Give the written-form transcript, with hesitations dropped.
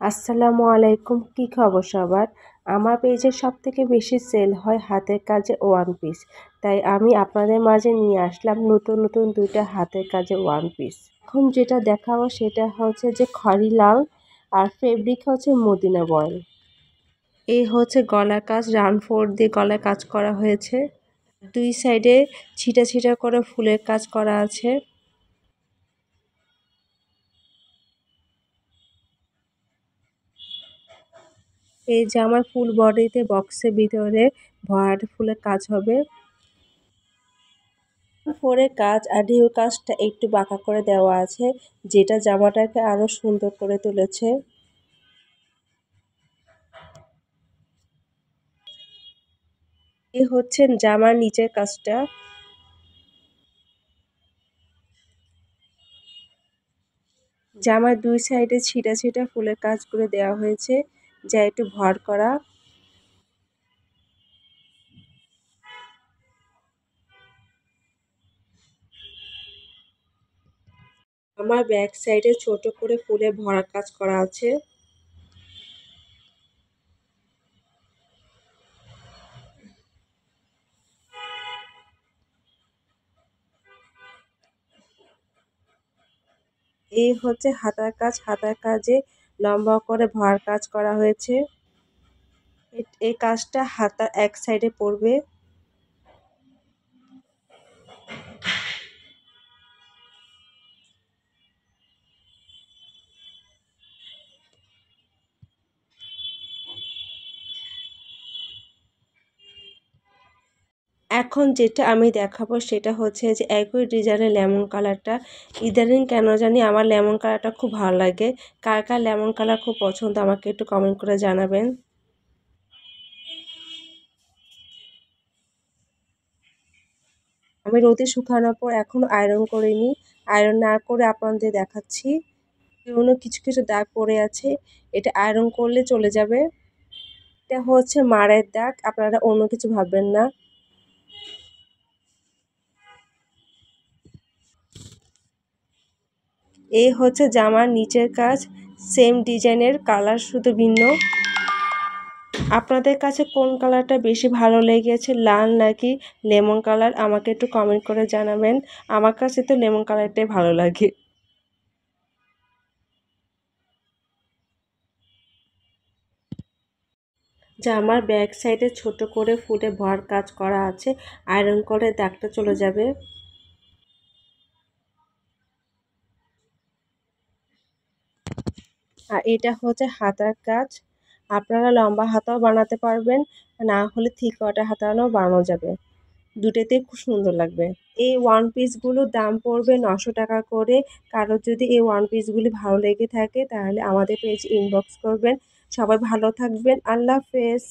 আসসালামু আলাইকুম, কি খবর সবার? আমার পেজে সবথেকে বেশি সেল হয় হাতের কাজে ওয়ান পিস। তাই আমি আপনাদের মাঝে নিয়ে আসলাম নতুন নতুন ২টা হাতের কাজে ওয়ান পিস। এখন যেটা দেখাবো সেটা হচ্ছে যে খয়রি লাল আর ফেব্রিক হচ্ছে মদিনা বয়েল। এই হচ্ছে গলার কাজ, রাউন্ড ফোর দিয়ে গলায় কাজ করা হয়েছে। ২ সাইডে ছিটা ছিটা করে ফুলের কাজ করা আছে। এই জামার ফুল বডিতে বক্সের ভিতরে ভরাট ফুলের কাজ হবে। ফোরের কাজ আর ঢেউ কাজটা একটু বাঁকা করে দেওয়া আছে, যেটা জামাটাকে আরো সুন্দর করে তুলেছে। এই হচ্ছে জামার নিচের কাজটা। জামার ২ সাইডে ছিটা ছিটা ফুলের কাজ করে দেওয়া হয়েছে, যা একটু ভর করা। আমার ব্যাক সাইডে ছোট করে ফুলে ভরা কাজ করা আছে। এই হচ্ছে হাতার কাজ, হাতার কাজে লম্বা করে ভরার কাজ করা হয়েছে। এই কাজটা হাতার এক সাইডে পড়বে। এখন যেটা আমি দেখাবো সেটা হচ্ছে যে একই ডিজাইনের লেমন কালারটা। ইদানিং কেন জানি আমার লেমন কালারটা খুব ভালো লাগে। কার কার লেমন কালার খুব পছন্দ আমাকে একটু কমেন্ট করে জানাবেন। আমি রোদে শুকানোর পর এখনও আয়রন করিনি। আয়রন না করে আপনাদের দেখাচ্ছি। পুরনো কিছু কিছু দাগ পড়ে আছে, এটা আয়রন করলে চলে যাবে। এটা হচ্ছে মারের দাগ, আপনারা অন্য কিছু ভাববেন না। এই হচ্ছে জামার নিচের কাজ, সেম ডিজাইনের, কালার শুধু ভিন্ন। আপনাদের কাছে কোন কালারটা বেশি ভালো লেগেছে, লাল নাকি লেমন কালার, আমাকে একটু কমেন্ট করে জানাবেন। আমার কাছে তো লেমন কালারটাই ভালো লাগে। জামার ব্যাক সাইডে ছোট করে ফুলে ভর কাজ করা আছে, আয়রন করে দাগটা চলে যাবে। আর এটা হচ্ছে হাতার কাজ। আপনারা লম্বা হাতাও বানাতে পারবেন, না হলে থ্রি কোয়ার্টার হাতাও বানানো যাবে। দুটোতেই খুব সুন্দর লাগবে। এই ওয়ান পিসগুলোর দাম পড়বে ৯০০ টাকা করে। কারোর যদি এই ওয়ান পিসগুলি ভালো লেগে থাকে তাহলে আমাদের পেজ ইনবক্স করবেন। সবাই ভালো থাকবেন। আল্লাহ হাফেজ।